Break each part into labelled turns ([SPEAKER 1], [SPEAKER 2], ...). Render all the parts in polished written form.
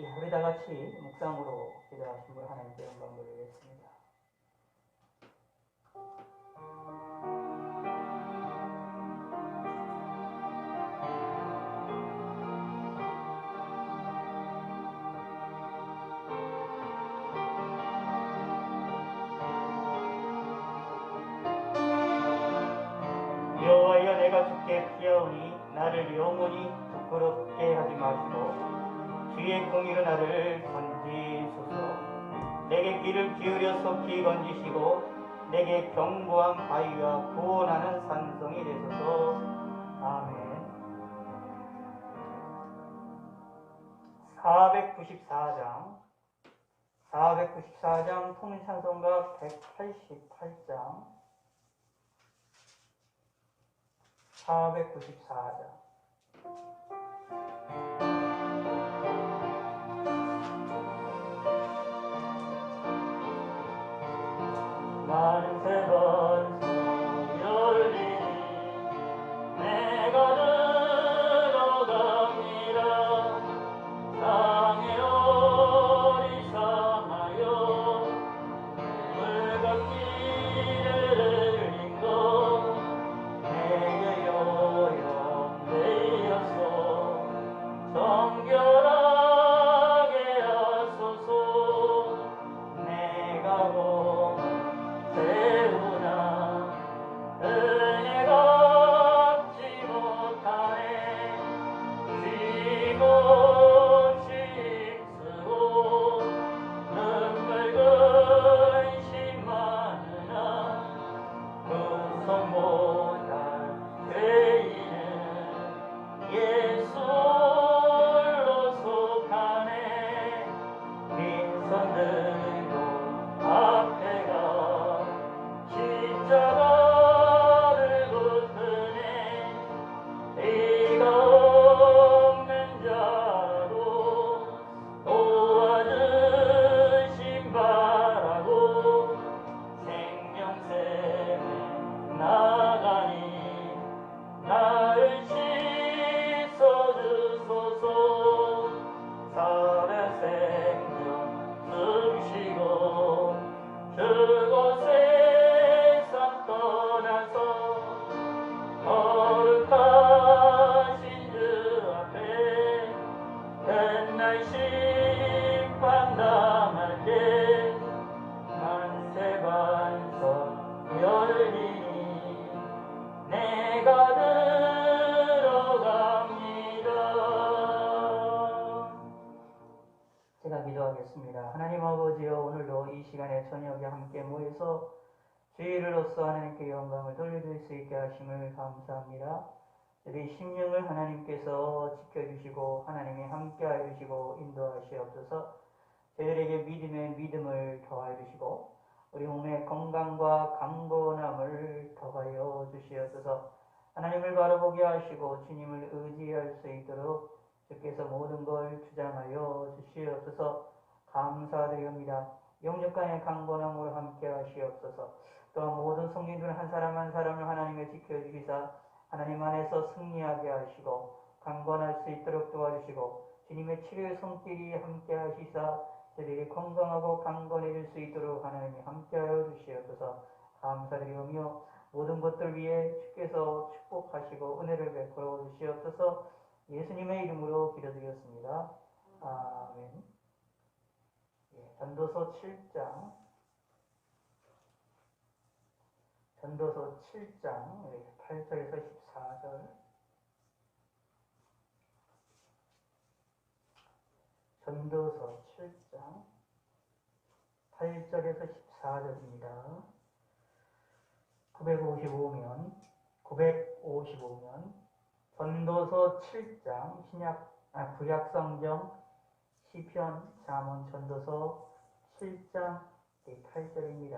[SPEAKER 1] 우리 다 같이 묵상으로 기도하신 분 하나님께 영광 돌리겠습니다. 여호와여, 내가 주께 피하오니 나를 영원히 부끄럽게 하지 마시고 주의 공의로 나를 건지소서. 내게 귀를 기울여서 귀 건지시고 내게 견고한 바위와 구원하는 산성이 되소서. 아멘. 494장 통일찬송가 188장 494장 만세번 소열리니 내가 들어갑니다. 땅의 어리상하여 물갓길을 흘린 것 내게 요염되었소. 정결하게 하소서. 내가 세우나 은혜 갚지 못하네. 쥐고 식쓰고 눈물 근심 많으나 구성보다 죄인은 예수 홀로 속하네. 빈손 들고 앞에가 십자가를 붙드네. 의가 없는 자로 도와주심 바라고 생명샘에 나가니 나를 씻어주소서. 살의 생명 숨쉬고 그곳에서 떠나서 거룩하신 주 앞에 옛날 심판 당할 때 만세반석 열리니 내가 들어갑니다. 제가 기도하겠습니다. 하나님 아버지여, 오늘도 이 시간에 저녁에 함께 모여서 주의 일로서 하나님께 영광을 돌려드릴 수 있게 하심을 감사합니다. 우리 심령을 하나님께서 지켜주시고 하나님이 함께하여 주시고 인도하시옵소서. 저희들에게 믿음의 믿음을 더하여 주시고 우리 몸의 건강과 강건함을 더하여 주시옵소서. 하나님을 바라보게 하시고 주님을 의지할 수 있도록 주께서 모든 걸 주장하여 주시옵소서. 감사드립니다. 영육간의 강건함으로 함께 하시옵소서. 또한 모든 성민들 한 사람 한 사람을 하나님의 지켜주시사 하나님 안에서 승리하게 하시고 강건할 수 있도록 도와주시고 주님의 치료의 손길이 함께 하시사 저희들이 건강하고 강건해질 수 있도록 하나님이 함께하여 주시옵소서. 감사드리오며 모든 것들 위해 주께서 축복하시고 은혜를 베풀어 주시옵소서. 예수님의 이름으로 기도드렸습니다. 아멘. 전도서 7장 8절에서 14절. 전도서 7장 8절에서 14절입니다. 955면 전도서 7장 구약성경 시편 잠언 전도서 7장 8절입니다.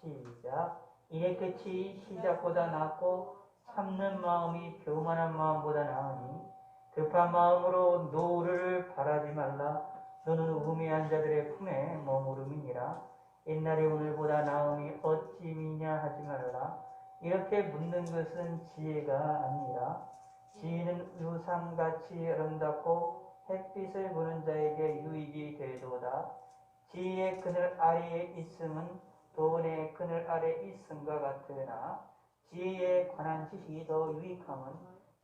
[SPEAKER 1] 시작. 이의 끝이 시작보다 낫고 참는 마음이 교만한 마음보다 나으니 급한 마음으로 노를 바라지 말라. 너는 우매한 자들의 품에 머무름이니라. 옛날의 오늘보다 나음이 어찌 미냐 하지 말라. 이렇게 묻는 것은 지혜가 아니라 지혜는 우상같이 아름답고 햇빛을 보는 자에게 유익이 되도다. 지혜의 그늘 아래에 있음은 돈의 그늘 아래에 있음과 같으나 지혜에 관한 지식이 더 유익함은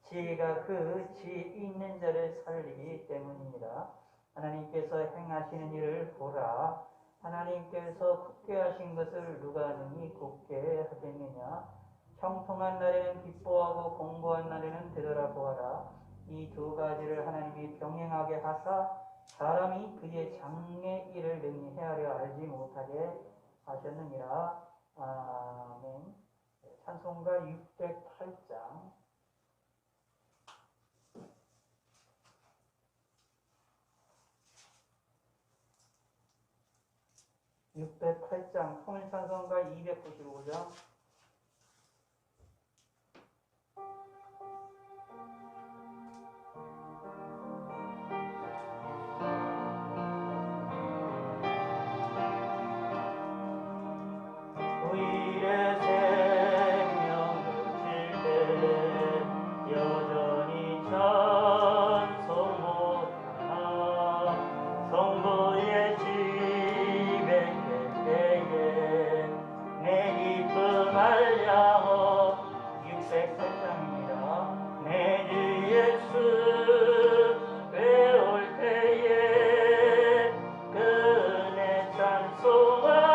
[SPEAKER 1] 지혜가 그 지혜 있는 자를 살리기 때문입니다. 하나님께서 행하시는 일을 보라. 하나님께서 굳게 하신 것을 누가 능히 굳게 하겠느냐. 형통한 날에는 기뻐하고 공고한 날에는 되돌아보아라. 이 두 가지를 하나님이 병행하게 하사 사람이 그의 장래 일을 능히 헤아려 알지 못하게 하셨느니라. 아멘. 찬송가 608장. 608장, 통일찬송가 295장. 우리의 생명을 질 때 여전히 찬송 못하나 성부의 집에 갈 때에 내 기쁨 알려 608장입니다. 내 주 예수 외울 때에 그네 찬송하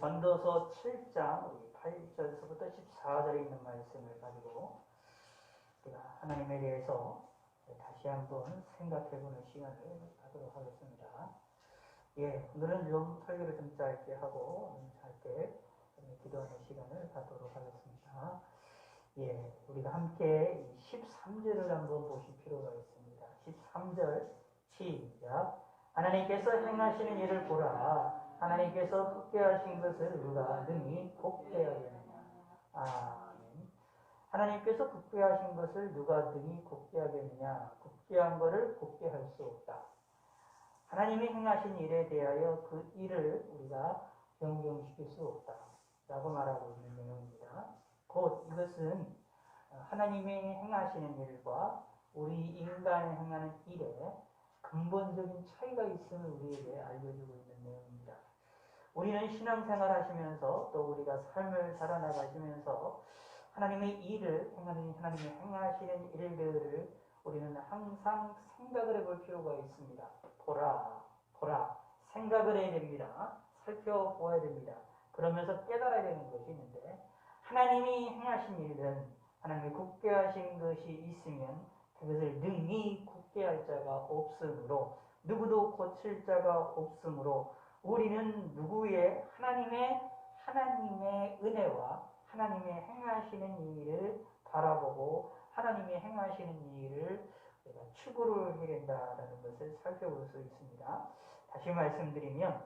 [SPEAKER 1] 전도서 7장 8절에서부터 14절에 있는 말씀을 가지고 우리가 하나님에 대해서 다시 한번 생각해보는 시간을 갖도록 하겠습니다. 오늘은 좀 설교를 좀 짧게 하고 짧게 기도하는 시간을 갖도록 하겠습니다. 우리가 함께 13절을 한번 보실 필요가 있습니다. 13절 시작. 하나님께서 행하시는 일을 보라. 하나님께서 굳게 하신 것을 누가 능히 곱게 하겠느냐. 아멘. 하나님께서 굳게 하신 것을 누가 능히 곱게 하겠느냐. 굳게 한 것을 곱게 할 수 없다. 하나님이 행하신 일에 대하여 그 일을 우리가 변경시킬 수 없다 라고 말하고 있는 내용입니다. 곧 이것은 하나님이 행하시는 일과 우리 인간이 행하는 일에 근본적인 차이가 있음을 우리에게 알려주고 있는 내용입니다. 우리는 신앙생활 하시면서 또 우리가 삶을 살아나가시면서 하나님의 일을 행하는 하나님이 행하시는 일들을 우리는 항상 생각을 해볼 필요가 있습니다. 보라 생각을 해야 됩니다. 살펴보아야 됩니다. 그러면서 깨달아야 되는 것이 있는데 하나님이 행하신 일은 하나님이 굳게 하신 것이 있으면 그것을 능히 굳게 할 자가 없으므로 누구도 고칠 자가 없으므로 우리는 누구의 하나님의 은혜와 하나님의 행하시는 일을 바라보고 하나님의 행하시는 일을 우리가 추구를 해야 된다는 것을 살펴볼 수 있습니다. 다시 말씀드리면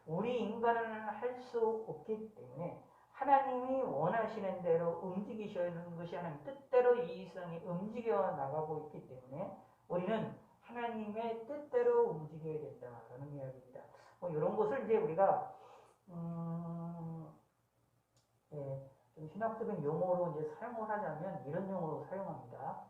[SPEAKER 1] 우리 인간은 할 수 없기 때문에 하나님이 원하시는 대로 움직이시는 것이 하나님 뜻대로 이 세상이 움직여 나가고 있기 때문에 우리는 하나님의 뜻대로 움직여야 된다는 이야기입니다. 이런 것을 이제 우리가 좀 신학적인 용어로 이제 사용을 하자면 이런 용어로 사용합니다.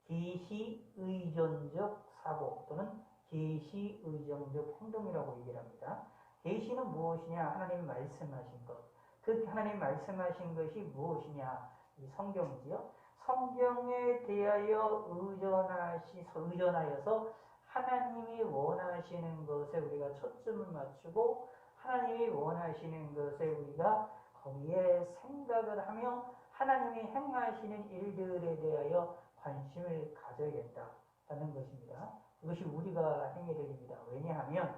[SPEAKER 1] 계시의존적 사고 또는 계시의존적 행동이라고 얘기를 합니다. 계시는 무엇이냐? 하나님이 말씀하신 것. 그 하나님 말씀하신 것이 무엇이냐? 이 성경이지요. 성경에 대하여 의존하여서 하나님이 원하시는 것에 우리가 초점을 맞추고 하나님이 원하시는 것에 우리가 거기에 생각을 하며 하나님이 행하시는 일들에 대하여 관심을 가져야겠다는 것입니다. 그것이 우리가 행해야 됩니다. 왜냐하면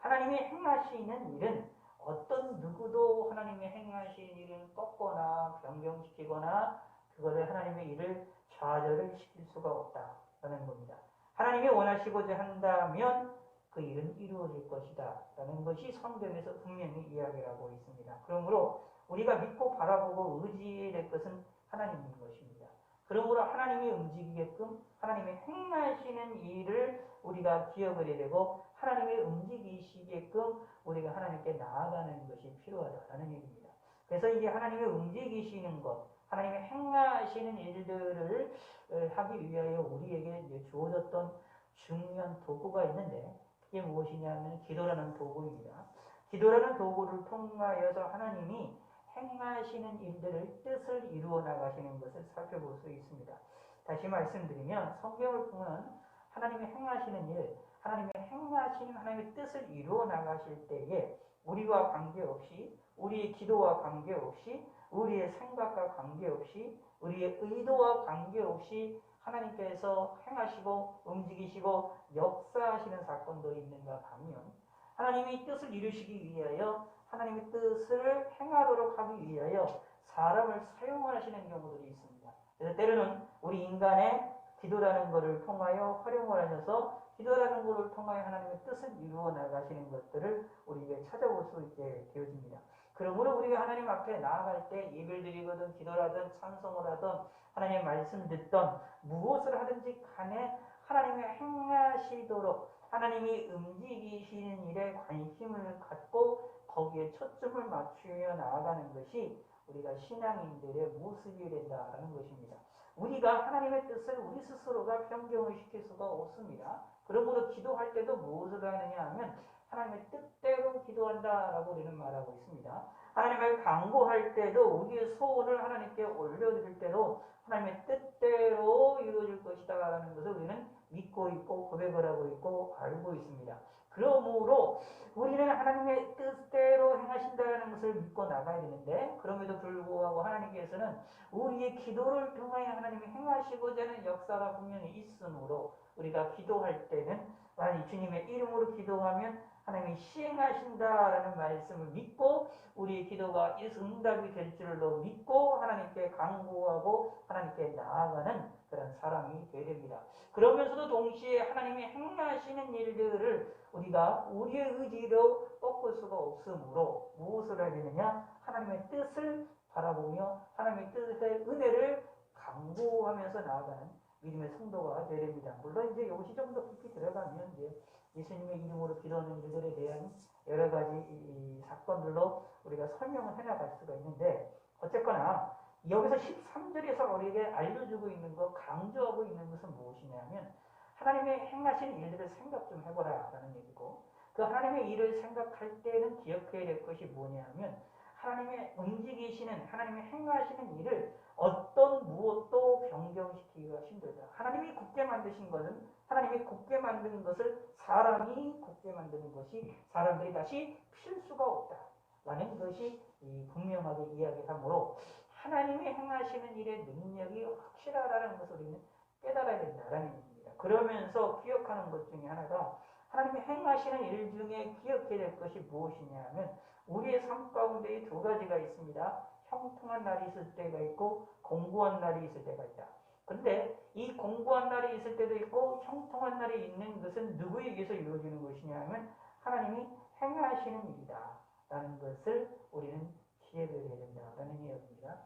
[SPEAKER 1] 하나님이 행하시는 일은 어떤 누구도 하나님이 행하시는 일은 꺾거나 변경시키거나 그것을 하나님의 일을 좌절을 시킬 수가 없다라는 겁니다. 하나님이 원하시고자 한다면 그 일은 이루어질 것이다 라는 것이 성경에서 분명히 이야기를 하고 있습니다. 그러므로 우리가 믿고 바라보고 의지해야 될 것은 하나님인 것입니다. 그러므로 하나님이 움직이게끔 하나님이 행하시는 일을 우리가 기억을 해야 되고 하나님이 움직이시게끔 우리가 하나님께 나아가는 것이 필요하다는 얘기입니다. 그래서 이제 하나님이 움직이시는 것, 하나님이 행하시는 일들을 하기 위하여 우리에게 이제 주어졌던 중요한 도구가 있는데 그게 무엇이냐면 기도라는 도구입니다. 기도라는 도구를 통하여서 하나님이 행하시는 일들을 뜻을 이루어 나가시는 것을 살펴볼 수 있습니다. 다시 말씀드리면 성경을 보면 하나님이 행하시는 일, 하나님의 행하시는 하나님의 뜻을 이루어 나가실 때에 우리와 관계없이 우리의 기도와 관계없이 우리의 생각과 관계없이 우리의 의도와 관계없이 하나님께서 행하시고 움직이시고 역사하시는 사건도 있는가 하면 하나님의 뜻을 이루시기 위하여 하나님의 뜻을 행하도록 하기 위하여 사람을 사용하시는 경우들이 있습니다. 그래서 때로는 우리 인간의 기도라는 것을 통하여 활용을 하셔서 기도라는 것을 통하여 하나님의 뜻을 이루어 나가시는 것들을 우리에게 찾아볼 수 있게 되어집니다. 그러므로 우리가 하나님 앞에 나아갈 때 예배를 드리거든 기도라든 찬송을 하든 하나님의 말씀 듣던 무엇을 하든지 간에 하나님의 행하시도록 하나님이 움직이시는 일에 관심을 갖고 거기에 초점을 맞추며 나아가는 것이 우리가 신앙인들의 모습이 된다는 것입니다. 우리가 하나님의 뜻을 우리 스스로가 변경을 시킬 수가 없습니다. 그러므로 기도할 때도 무엇을 하느냐 하면 하나님의 뜻대로 기도한다라고 우리는 말하고 있습니다. 하나님을 간구할 때도 우리의 소원을 하나님께 올려드릴 때도 하나님의 뜻대로 이루어질 것이다 라는 것을 우리는 믿고 있고 고백을 하고 있고 알고 있습니다. 그러므로 우리는 하나님의 뜻대로 행하신다는 것을 믿고 나가야 되는데 그럼에도 불구하고 하나님께서는 우리의 기도를 통하여 하나님이 행하시고자 하는 역사가 분명히 있으므로 우리가 기도할 때는 만약 주님의 이름으로 기도하면 하나님이 시행하신다라는 말씀을 믿고 우리의 기도가 응답이 될 줄로 믿고 하나님께 간구하고 하나님께 나아가는 그런 사람이 되어야 됩니다. 그러면서도 동시에 하나님이 행하시는 일들을 우리가 우리의 의지로 꺾을 수가 없으므로 무엇을 해야 되느냐? 하나님의 뜻을 바라보며 하나님의 뜻의 은혜를 간구하면서 나아가는 믿음의 성도가 되어야 됩니다. 물론 이제 이것이 좀 더 깊이 들어가면 이제 예수님의 이름으로 기도하는 일들에 대한 여러 가지 이 사건들로 우리가 설명을 해나갈 수가 있는데, 어쨌거나 여기서 13절에서 우리에게 알려주고 있는 것, 강조하고 있는 것은 무엇이냐면 하나님의 행하신 일들을 생각 좀 해보라 라는 얘기고, 그 하나님의 일을 생각할 때는 기억해야 될 것이 뭐냐면 하나님의 움직이시는, 하나님의 행하시는 일을 어떤 무엇도 변경시키기가 힘들다. 하나님이 굳게 만드신 것은, 하나님이 굳게 만드는 것을 사람이 굳게 만드는 것이 사람들이 다시 필 수가 없다 라는 것이 분명하게 이야기하므로 하나님이 행하시는 일의 능력이 확실하다는 것을 우리는 깨달아야 된다라는 얘기입니다. 그러면서 기억하는 것 중에 하나가, 하나님이 행하시는 일 중에 기억해야 될 것이 무엇이냐 하면 우리의 삶 가운데 두 가지가 있습니다. 형통한 날이 있을 때가 있고 공고한 날이 있을 때가 있다. 근데 이 공고한 날이 있을 때도 있고 형통한 날이 있는 것은 누구에게서 이루어지는 것이냐 하면 하나님이 행하시는 일이다 라는 것을 우리는 기억을 해야 된다라는 이야기입니다.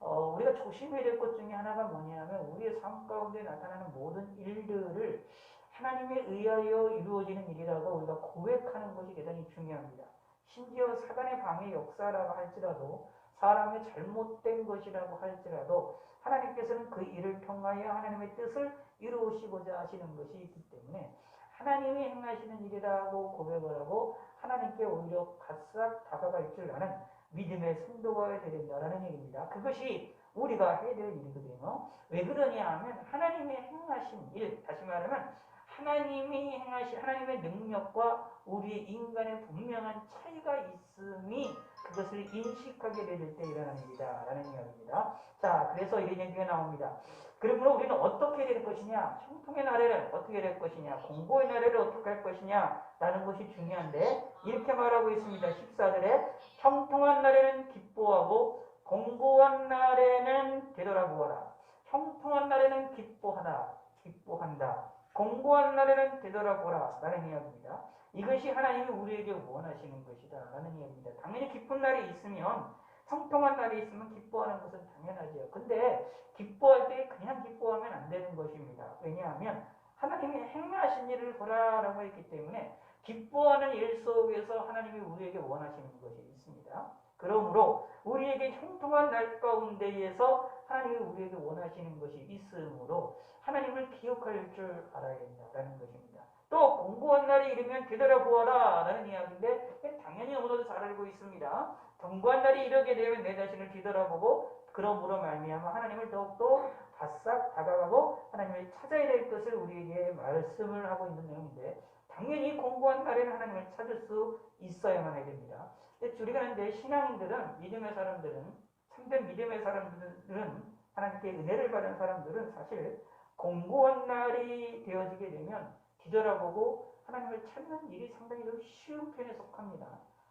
[SPEAKER 1] 우리가 조심해야 될 것 중에 하나가 뭐냐면 우리의 삶 가운데 나타나는 모든 일들을 하나님에 의하여 이루어지는 일이라고 우리가 고백하는 것이 대단히 중요합니다. 심지어 사단의 방해 역사라고 할지라도, 사람의 잘못된 것이라고 할지라도 하나님께서는 그 일을 통하여 하나님의 뜻을 이루시고자 하시는 것이 있기 때문에 하나님이 행하시는 일이라고 고백을 하고 하나님께 오히려 바싹 다가갈 줄 아는 믿음의 성도가 되어야 된다는 얘기입니다. 그것이 우리가 해야 될 일이거든요. 왜 그러냐 하면 하나님의 행하신 일, 다시 말하면 하나님이 행하신 하나님의 능력과 우리 인간의 분명한 차이가 있음이 그것을 인식하게 될 때 일어나는 일이다 라는 이야기입니다. 자, 그래서 이런 얘기가 나옵니다. 그러므로 우리는 어떻게 될 것이냐, 형통의 나라를 어떻게 될 것이냐, 공고의 나라를 어떻게 할 것이냐 라는 것이 중요한데, 이렇게 말하고 있습니다. 14절에 형통한 날에는 기뻐하고 공고한 날에는 되돌아보아라. 형통한 날에는 기뻐한다. 공고한 날에는 되돌아보라 라는 이야기입니다. 이것이 하나님이 우리에게 원하시는 것이다 라는 이야기입니다. 당연히 기쁜 날이 있으면, 형통한 날이 있으면 기뻐하는 것은 당연하죠. 근데 기뻐할 때 그냥 기뻐하면 안 되는 것입니다. 왜냐하면 하나님이 행하신 일을 보라라고 했기 때문에 기뻐하는 일 속에서 하나님이 우리에게 원하시는 것이 있습니다. 그러므로 우리에게 형통한 날 가운데에서 하나님이 우리에게 원하시는 것이 있으므로 하나님을 기억할 줄 알아야 된다는 것입니다. 또 공고한 날이 이르면 되돌아보아라 라는 이야기인데, 당연히 너무나도 잘 알고 있습니다. 공고한 날이 이르게 되면 내 자신을 뒤돌아보고 그러므로 말미암아 하나님을 더욱더 바싹 다가가고 하나님을 찾아야 될 것을 우리에게 말씀을 하고 있는 내용인데, 당연히 공고한 날에는 하나님을 찾을 수 있어야만 해야 됩니다. 우리가 하는데 신앙인들은, 믿음의 사람들은, 참된 믿음의 사람들은, 하나님께 은혜를 받은 사람들은 사실 공고한 날이 되어지게 되면 뒤돌아보고 하나님을 찾는 일이 상당히 좀 쉬운 편에 속합니다.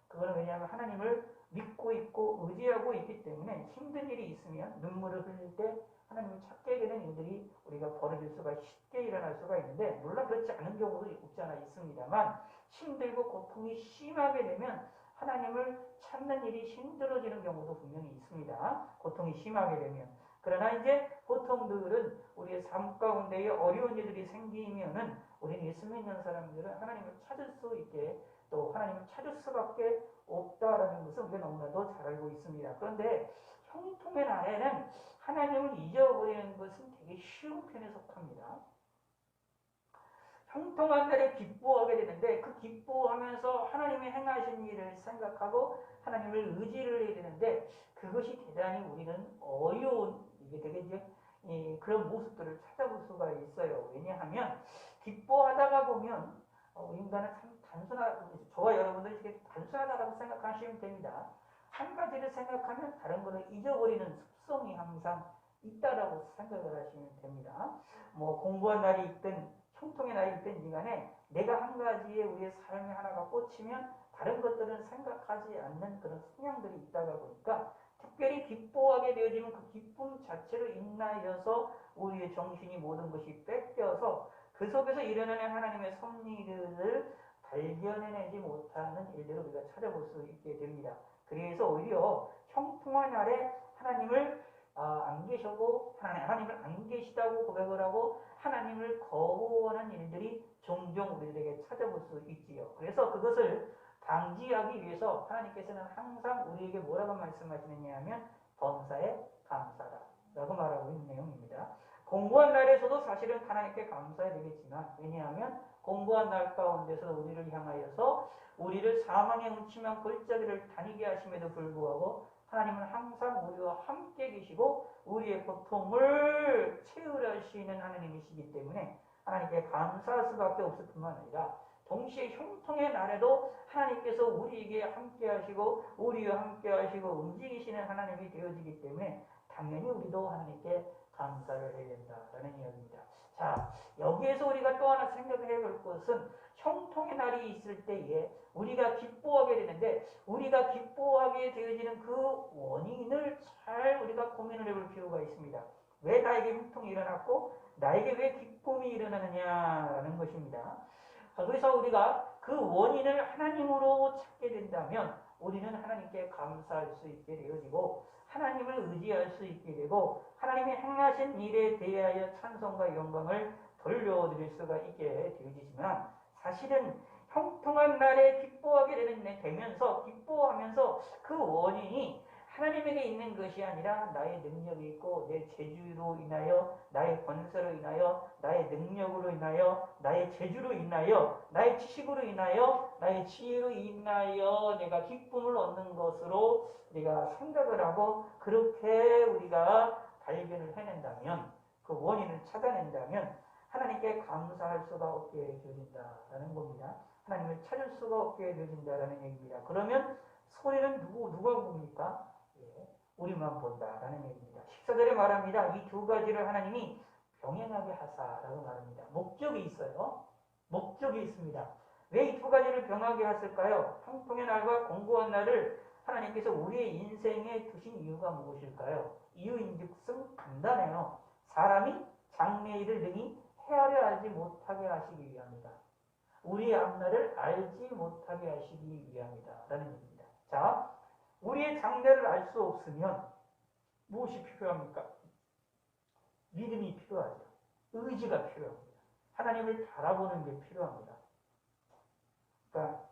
[SPEAKER 1] 그거는 왜냐하면 하나님을 믿고 있고 의지하고 있기 때문에 힘든 일이 있으면 눈물을 흘릴 때 하나님을 찾게 되는 일들이 우리가 벌어질 수가 쉽게 일어날 수가 있는데, 물론 그렇지 않은 경우도 없지 않아 있습니다만 힘들고 고통이 심하게 되면 하나님을 찾는 일이 힘들어지는 경우도 분명히 있습니다. 고통이 심하게 되면. 그러나 이제 보통들은 우리의 삶 가운데에 어려운 일들이 생기면은 우리는 예수 믿는 사람들은 하나님을 찾을 수 있게, 또 하나님을 찾을 수밖에 없다라는 것을 우리가 너무나도 잘 알고 있습니다. 그런데 형통의 날에는 하나님을 잊어버리는 것은 되게 쉬운 편에 속합니다. 형통한 날에 기뻐하게 되는데, 그 기뻐하면서 하나님의 행하신 일을 생각하고 하나님을 의지를 해야 되는데, 그것이 대단히 우리는 어려운, 이게 되게 이제 그런 모습들을 찾아볼 수가 있어요. 왜냐하면 기뻐하다가 보면 인간은 참 저와 여러분들이 이렇게 단순하다고 생각하시면 됩니다. 한 가지를 생각하면 다른 것을 잊어버리는 습성이 항상 있다라고 생각을 하시면 됩니다. 뭐 공부한 날이 있든 형통의 날이 있든 이간에 내가 한 가지에 우리의 삶의 하나가 꽂히면 다른 것들은 생각하지 않는 그런 성향들이 있다가 보니까 특별히 기뻐하게 되어지면 그 기쁨 자체로 인하여서 우리의 정신이 모든 것이 뺏겨서 그 속에서 일어나는 하나님의 섭리를 발견해내지 못하는 일들을 우리가 찾아볼 수 있게 됩니다. 그래서 오히려 형통한 날에 하나님을 안 계셔고 하나님을 안 계시다고 고백을 하고 하나님을 거부하는 일들이 종종 우리들에게 찾아볼 수 있지요. 그래서 그것을 방지하기 위해서 하나님께서는 항상 우리에게 뭐라고 말씀하시느냐 하면 범사에 감사라 라고 말하고 있는 내용입니다. 공부한 날에서도 사실은 하나님께 감사해야 되겠지만, 왜냐하면 공부한 날 가운데서 우리를 향하여서 우리를 사망의 음침한 골짜기를 다니게 하심에도 불구하고 하나님은 항상 우리와 함께 계시고 우리의 고통을 채우시는 하나님이시기 때문에 하나님께 감사할 수밖에 없을 뿐만 아니라 동시에 형통의 날에도 하나님께서 우리에게 함께 하시고 우리와 함께 하시고 움직이시는 하나님이 되어지기 때문에 당연히 우리도 하나님께 감사를 해야 된다라는 이야기입니다. 자, 여기에서 우리가 또 하나 생각해 볼 것은 형통의 날이 있을 때에 우리가 기뻐하게 되는데, 우리가 기뻐하게 되어지는 그 원인을 잘 우리가 고민을 해볼 필요가 있습니다. 왜 나에게 형통이 일어났고 나에게 왜 기쁨이 일어나느냐라는 것입니다. 그래서 우리가 그 원인을 하나님으로 찾게 된다면 우리는 하나님께 감사할 수 있게 되어지고 하나님을 의지할 수 있게 되고 하나님이 행하신 일에 대하여 찬송과 영광을 돌려드릴 수가 있게 되어지지만, 사실은 형통한 날에 기뻐하게 되면서 기뻐하면서 그 원인이 하나님에게 있는 것이 아니라 나의 능력이 있고 내 재주로 인하여, 나의 권세로 인하여, 나의 능력으로 인하여, 나의 재주로 인하여, 나의 지식으로 인하여, 나의 지혜로 인하여 내가 기쁨을 얻는 것으로 우리가 생각을 하고 그렇게 우리가 발견을 해낸다면, 그 원인을 찾아낸다면 하나님께 감사할 수가 없게 되어진다라는 겁니다. 하나님을 찾을 수가 없게 되어진다라는 얘기입니다. 그러면 소리는 누가 봅니까? 우리만 본다라는 얘기입니다. 14절에 말합니다. 이 두 가지를 하나님이 병행하게 하사라고 말합니다. 목적이 있어요. 목적이 있습니다. 왜 이 두 가지를 병하게 하실까요? 형통의 날과 공고한 날을 하나님께서 우리의 인생에 두신 이유가 무엇일까요? 이유인즉슨 간단해요. 사람이 장래일을 능히 헤아려 알지 못하게 하시기 위함이다. 우리의 앞날을 알지 못하게 하시기 위함이다 라는 얘기입니다. 자, 우리의 장래를 알 수 없으면 무엇이 필요합니까? 믿음이 필요하죠. 의지가 필요합니다. 하나님을 바라보는 게 필요합니다. 그러니까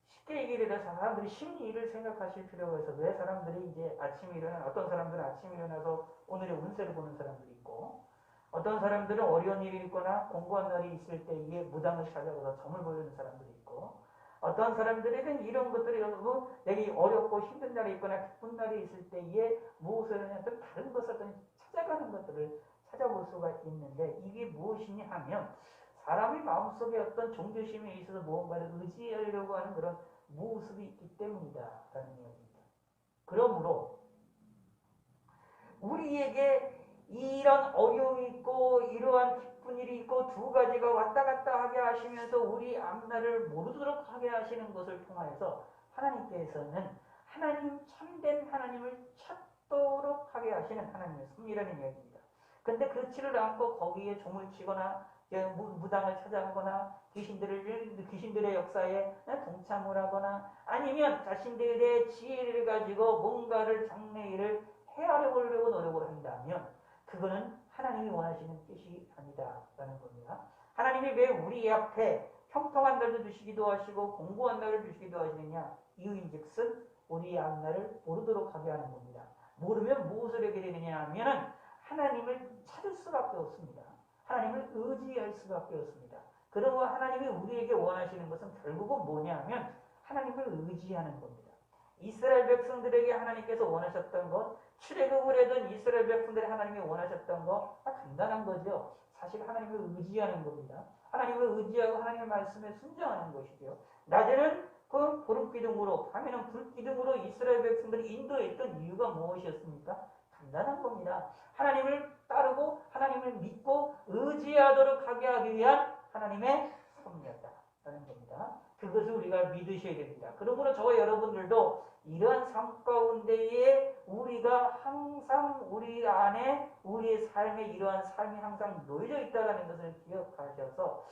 [SPEAKER 1] 쉽게 얘기를 해서 사람들이 심리를 생각하실 필요가 있어서, 왜 사람들이 이제 아침에 어떤 사람들은 아침에 일어나서 오늘의 운세를 보는 사람들이 있고, 어떤 사람들은 어려운 일이 있거나 공부한 날이 있을 때에 무당을 찾아가서 점을 보여주는 사람들이 있고, 어떤 사람들에는 이런 것들이 내게 어렵고 힘든 날이 있거나 기쁜 날이 있을 때에 무엇을 하든 다른 것을 찾아가는 것들을 찾아볼 수가 있는데, 이게 무엇이냐 하면 사람의 마음속에 어떤 종교심에 있어서 무언가를 의지하려고 하는 그런 모습이 있기 때문이다 라는 이야기입니다. 그러므로 우리에게 이런 어려움이 있고 이러한 기쁜 일이 있고 두 가지가 왔다 갔다 하게 하시면서 우리 앞날을 모르도록 하게 하시는 것을 통하여서 하나님께서는 하나님, 참된 하나님을 찾도록 하게 하시는 하나님의 섭리라는 이야기입니다. 근데 그렇지를 않고 거기에 종을 치거나 무당을 찾아가거나 귀신들의 역사에 동참을 하거나 아니면 자신들의 지혜를 가지고 뭔가를 장래일을 헤아려보려고 노력을 한다면 그거는 하나님이 원하시는 뜻이 아니다라는 겁니다. 하나님이 왜 우리 앞에 형통한 날도 주시기도 하시고 공고한 날을 주시기도 하시느냐? 이유인즉슨 우리 앞날을 모르도록 하게 하는 겁니다. 모르면 무엇을 하게 되느냐 하면 하나님을 찾을 수밖에 없습니다. 하나님을 의지할 수밖에 없습니다. 그러고 하나님이 우리에게 원하시는 것은 결국은 뭐냐 하면 하나님을 의지하는 겁니다. 이스라엘 백성들에게 하나님께서 원하셨던 것, 출애굽을 하던 이스라엘 백성들의 하나님이 원하셨던 거 간단한 거죠. 사실 하나님을 의지하는 겁니다. 하나님을 의지하고 하나님의 말씀에 순종하는 것이죠. 낮에는 그 구름기둥으로, 밤에는 불기둥으로 이스라엘 백성들이 인도했던 이유가 무엇이었습니까? 간단한 겁니다. 하나님을 따르고 하나님을 믿고 의지하도록 하게 하기 위한 하나님의 섭리였다라는 겁니다. 그것을 우리가 믿으셔야 됩니다. 그러므로 저와 여러분들도 이러한 삶 가운데에 우리가 항상 우리 안에 우리의 삶에 이러한 삶이 항상 놓여져 있다는 것을 기억하셔서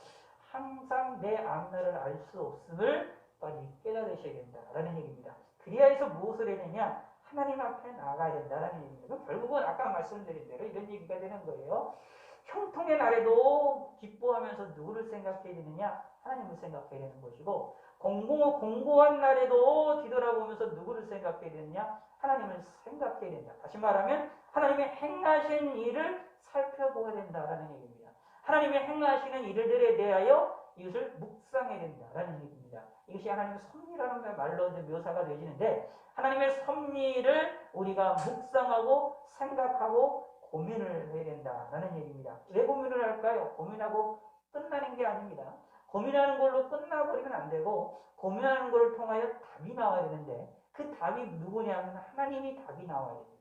[SPEAKER 1] 항상 내 앞날을 알 수 없음을 빨리 깨달으셔야 된다라는 얘기입니다. 그리하여서 무엇을 해내냐? 하나님 앞에 나아가야 된다는 얘기입니다. 결국은 아까 말씀드린 대로 이런 얘기가 되는 거예요. 형통의 날에도 기뻐하면서 누구를 생각해야 되느냐? 하나님을 생각해야 되는 것이고, 공고한 날에도 뒤돌아보면서 누구를 생각해야 되느냐? 하나님을 생각해야 된다. 다시 말하면 하나님의 행하신 일을 살펴보아야 된다라는 얘기입니다. 하나님의 행하시는 일들에 대하여 이것을 묵상해야 된다라는 얘기입니다. 이것이 하나님의 섭리라는 말로 묘사가 되어지는데 하나님의 섭리를 우리가 묵상하고 생각하고 고민을 해야 된다라는 얘기입니다. 왜 고민을 할까요? 고민하고 끝나는 게 아닙니다. 고민하는 걸로 끝나버리면 안 되고 고민하는 걸 통하여 답이 나와야 되는데 그 답이 누구냐면 하나님이 답이 나와야 됩니다.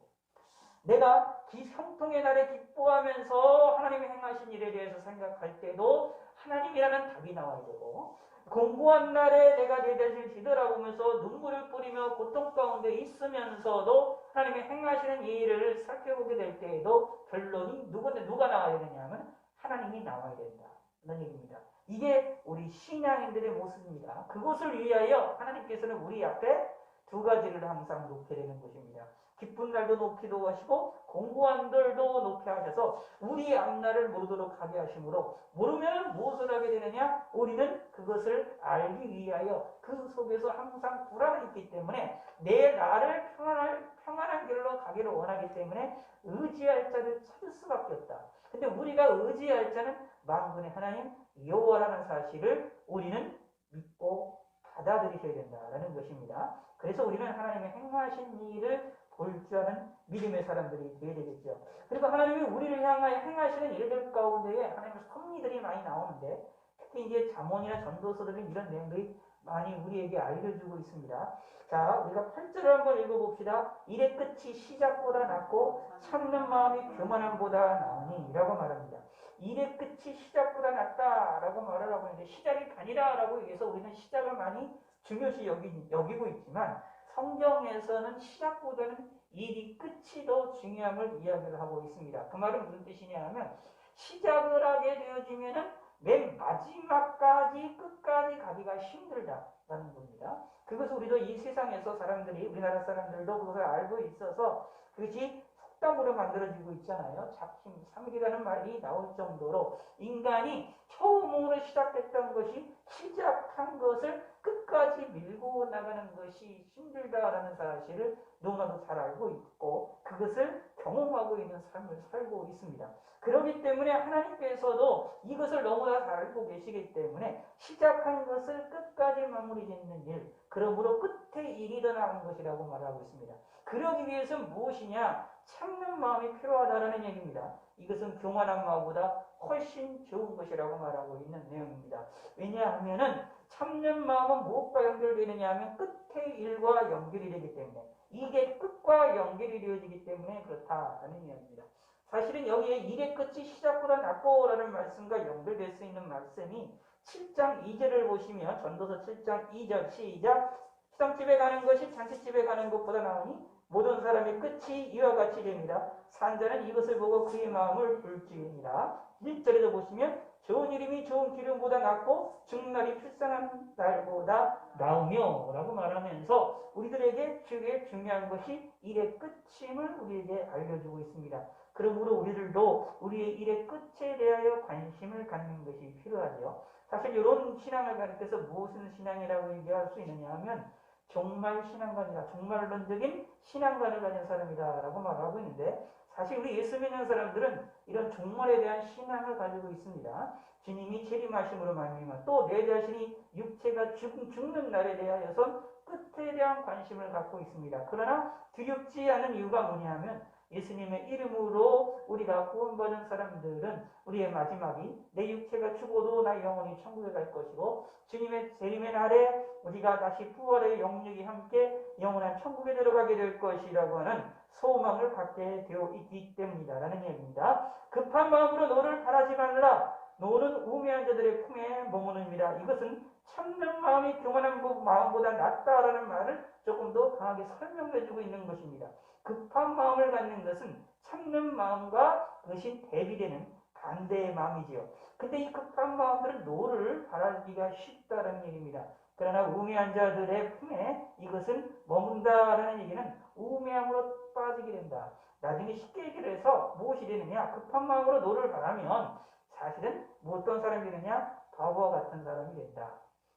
[SPEAKER 1] 내가 형통의 날에 기뻐하면서 하나님이 행하신 일에 대해서 생각할 때도 하나님이라는 답이 나와야 되고 공고한 날에 내가 내 자신을 뒤돌아보면서 눈물을 뿌리며 고통 가운데 있으면서도 하나님이 행하시는 이 일을 살펴보게 될 때에도 결론이 누가 나와야 되냐면 하나님이 나와야 된다는 얘기입니다. 이게 우리 신앙인들의 모습입니다. 그것을 위하여 하나님께서는 우리 앞에 두 가지를 항상 놓게 되는 것입니다. 기쁜 날도 놓기도 하시고 공고한 날도 놓게 하셔서 우리 앞날을 모르도록 하게 하시므로 모르면 무엇을 하게 되느냐? 우리는 그것을 알기 위하여 그 속에서 항상 불안이 있기 때문에 내 나를 평안한 길로 가기를 원하기 때문에 의지할 자를 찾을 수밖에 없다. 근데 우리가 의지할 자는 만군의 하나님 여호와라는 사실을 우리는 믿고 받아들이셔야 된다라는 것입니다. 그래서 우리는 하나님의 행하신 일을 볼 줄 아는 믿음의 사람들이 되어야 되겠죠. 그리고 하나님이 우리를 향하여 행하시는 일들 가운데에 하나님의 섭리들이 많이 나오는데 특히 이제 잠언이나 전도서들은 이런 내용들이 많이 우리에게 알려주고 있습니다. 자, 우리가 8절을 한번 읽어봅시다. 일의 끝이 시작보다 낫고 참는 마음이 교만함보다 나으니 라고 말합니다. 일의 끝이 시작보다 낫다라고 말을 하고 있는데 시작이 반이라라고 해서 우리는 시작을 많이 중요시 여기고 있지만 성경에서는 시작보다는 일이 끝이 더 중요함을 이야기를 하고 있습니다. 그 말은 무슨 뜻이냐 하면 시작을 하게 되어지면은 맨 마지막까지 끝까지 가기가 힘들다라는 겁니다. 그것을 우리도 이 세상에서 사람들이 우리나라 사람들도 그것을 알고 있어서 그것이 속담으로 만들어지고 있잖아요. 작심 삼일이라는 말이 나올 정도로 인간이 처음으로 시작했던 것이 시작한 것을 끝까지 밀고 나가는 것이 힘들다라는 사실을 너무나도 잘 알고 있고 그것을 경험하고 있는 삶을 살고 있습니다. 그렇기 때문에 하나님께서도 이것을 너무나 잘 알고 계시기 때문에 시작한 것을 끝까지 마무리 짓는 일, 그러므로 끝에 일이 더 나은 것이라고 말하고 있습니다. 그러기 위해서는 무엇이냐? 참는 마음이 필요하다는 얘기입니다. 이것은 교만한 마음보다 훨씬 좋은 것이라고 말하고 있는 내용입니다. 왜냐하면 참는 마음은 무엇과 연결되느냐 하면 끝의 일과 연결이 되기 때문에 이게 끝과 연결이 되어지기 때문에 그렇다는 이야기입니다. 사실은 여기에 일의 끝이 시작보다 낫고라는 말씀과 연결될 수 있는 말씀이 7장 2절을 보시면 전도서 7장 2절 시작 시상집에 가는 것이 잔치집에 가는 것보다 나으니 모든 사람의 끝이 이와 같이 됩니다. 산자는 이것을 보고 그의 마음을 불지입니다. 1절에도 보시면 좋은 이름이 좋은 기름보다 낫고 죽날이 필상한 날보다 나으며 라고 말하면서 우리들에게 제일 중요한 것이 일의 끝임을 우리에게 알려주고 있습니다. 그러므로 우리들도 우리의 일의 끝에 대하여 관심을 갖는 것이 필요하죠. 사실 이런 신앙을 가르쳐서 무엇을 신앙이라고 얘기할 수 있느냐 하면 종말 신앙관이다. 종말론적인 신앙관을 가진 사람이다라고 말하고 있는데 사실 우리 예수 믿는 사람들은 이런 종말에 대한 신앙을 가지고 있습니다. 주님이 재림하심으로 말미암아 또 내 자신이 육체가 죽는 날에 대하여서 끝에 대한 관심을 갖고 있습니다. 그러나 두렵지 않은 이유가 뭐냐면 예수님의 이름으로 우리가 구원받은 사람들은 우리의 마지막이 내 육체가 죽어도 나 영원히 천국에 갈 것이고 주님의 재림의 날에 우리가 다시 부활의 영육이 함께 영원한 천국에 들어가게 될 것이라고 하는 소망을 갖게 되어 있기 때문이다라는 얘기입니다. 급한 마음으로 너를 바라지 말라. 너는 우매한 자들의 품에 머무느니라. 이것은 참는 마음이 교만한 마음보다 낫다라는 말을 조금 더 강하게 설명해주고 있는 것입니다. 급한 마음을 갖는 것은 참는 마음과 그것이 대비되는 반대의 마음이지요. 근데 이 급한 마음들은 노를 바라기가 쉽다는 얘기입니다. 그러나 우매한 자들의 품에 이것은 머문다라는 얘기는 우매함으로 빠지게 된다. 나중에 쉽게 얘기를 해서 무엇이 되느냐? 급한 마음으로 노를 바라면 사실은 어떤 사람이 되느냐? 바보와 같은 사람이 된다.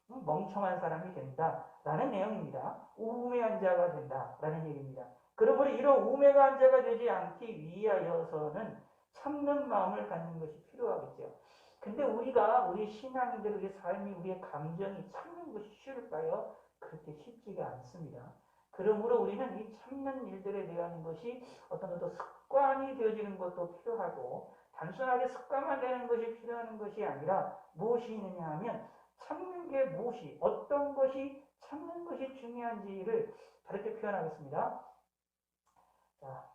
[SPEAKER 1] 멍청한 사람이 된다라는 내용입니다. 우매한 자가 된다라는 얘기입니다. 그러므로 이런 우매한 자가 되지 않기 위하여서는 참는 마음을 갖는 것이 필요하겠죠. 근데 우리 신앙인들, 우리 삶이, 우리의 감정이 참는 것이 쉬울까요? 그렇게 쉽지가 않습니다. 그러므로 우리는 이 참는 일들에 대한 것이 어떤 습관이 되어지는 것도 필요하고, 단순하게 습관만 되는 것이 필요한 것이 아니라 무엇이 있느냐 하면 참는 게 무엇이, 어떤 것이 참는 것이 중요한지를 다르게 표현하겠습니다. 자,